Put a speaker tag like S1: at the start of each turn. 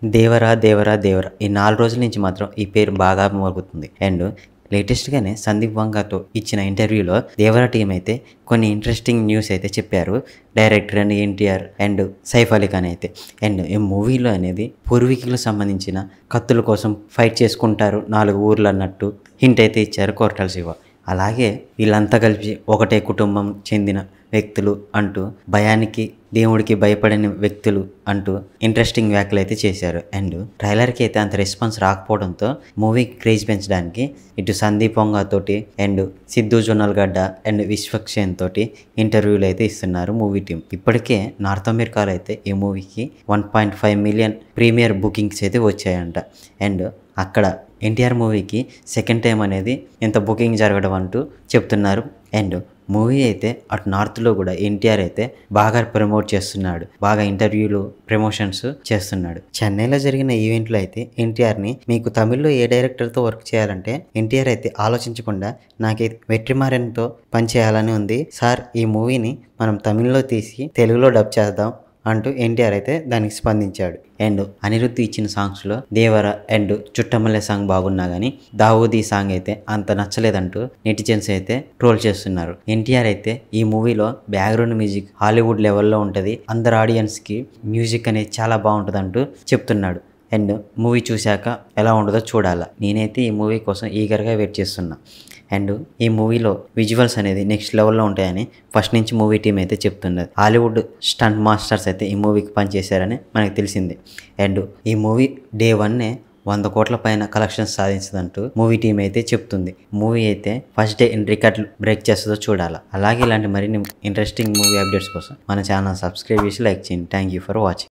S1: దేవరా దేవరా దేవరా ఈ 4 రోజుల నుంచి మాత్రం ఈ పేరు బాగా మోగుతుంది. అండ్ లేటెస్ట్గానే సందీప్ వంగతో ఇచ్చిన ఇంటర్వ్యూలో దేవరా టీం అయితే కొన్ని ఇంట్రెస్టింగ్ న్యూస్ అయితే చెప్పారు. Director and NTR and Saif Ali Khan అయితే. అండ్ ఈ మూవీలో అనేది పూర్వీకులకు సంబంధించిన కత్తుల కోసం ఫైట్ చేసుకుంటారు 4 ఊర్లు అన్నట్టు హింట్ అయితే ఇచ్చారు కొరటాల శివ. అలాగే వీళ్ళంతా కలిపి ఒకటే కుటుంబం చెందిన వ్యక్తులు అంటూ, భయానికి దేవుడికి భయపడని వ్యక్తులు అంటూ ఇంట్రెస్టింగ్ వ్యాఖ్యలు అయితే చేశారు. అండ్ ట్రైలర్కి అయితే అంత రెస్పాన్స్ రాకపోవడంతో మూవీ క్రేజ్ పెంచడానికి ఇటు సందీప్ వంగ తోటి అండ్ సిద్ధు జొన్నలగడ్డ అండ్ విశ్వక్సేన్ తోటి ఇంటర్వ్యూలు అయితే ఇస్తున్నారు మూవీ టీం. ఇప్పటికే నార్త్ అమెరికాలో అయితే ఈ మూవీకి 1.5 మిలియన్ ప్రీమియర్ బుకింగ్స్ అయితే వచ్చాయంట. అండ్ అక్కడ ఎన్టీఆర్ మూవీకి సెకండ్ టైం అనేది ఎంత బుకింగ్ జరగడం అంటూ చెప్తున్నారు. అండ్ మూవీ అయితే అటు నార్త్లో కూడా ఎన్టీఆర్ అయితే బాగా ప్రమోట్ చేస్తున్నాడు, బాగా ఇంటర్వ్యూలు ప్రమోషన్స్ చేస్తున్నాడు. చెన్నైలో జరిగిన ఈవెంట్లో అయితే ఎన్టీఆర్ని మీకు తమిళ్లో ఏ డైరెక్టర్తో వర్క్ చేయాలంటే ఎన్టీఆర్ అయితే ఆలోచించకుండా నాకైతే వెట్రిమారన్తో పనిచేయాలని ఉంది సార్, ఈ మూవీని మనం తమిళ్లో తీసి తెలుగులో డబ్ చేద్దాం అంటూ ఎన్టీఆర్ అయితే దానికి స్పందించాడు. అండ్ అనిరుద్ధ్ ఇచ్చిన సాంగ్స్లో దేవర అండ్ చుట్టమల్లె సాంగ్ బాగున్నా కానీ దావూదీ సాంగ్ అయితే అంత నచ్చలేదంటూ నెటిజన్స్ అయితే ట్రోల్ చేస్తున్నారు. ఎన్టీఆర్ అయితే ఈ మూవీలో బ్యాక్గ్రౌండ్ మ్యూజిక్ హాలీవుడ్ లెవెల్లో ఉంటుంది, అందరు ఆడియన్స్కి మ్యూజిక్ అనేది చాలా బాగుంటుంది అంటూ చెప్తున్నాడు. అండ్ మూవీ చూశాక ఎలా ఉంటుందో చూడాలా. నేనైతే ఈ మూవీ కోసం ఈగర్గా వెయిట్ చేస్తున్నా. అండ్ ఈ మూవీలో విజువల్స్ అనేది నెక్స్ట్ లెవెల్లో ఉంటాయని ఫస్ట్ నుంచి మూవీ టీం అయితే చెప్తున్నది. హాలీవుడ్ స్టంట్ మాస్టర్స్ అయితే ఈ మూవీకి పనిచేశారని మనకు తెలిసింది. అండ్ ఈ మూవీ డే 1 100 కోట్ల పైన కలెక్షన్స్ సాధించదంటూ మూవీ టీం అయితే చెప్తుంది. మూవీ అయితే ఫస్ట్ డే రికార్డులు బ్రేక్ చేస్తుందో చూడాలా. అలాగే ఇలాంటి మరిన్ని ఇంట్రెస్టింగ్ మూవీ అప్డేట్స్ కోసం మన ఛానల్ సబ్స్క్రైబ్ చేసి లైక్ చేయండి. Thank you for watching.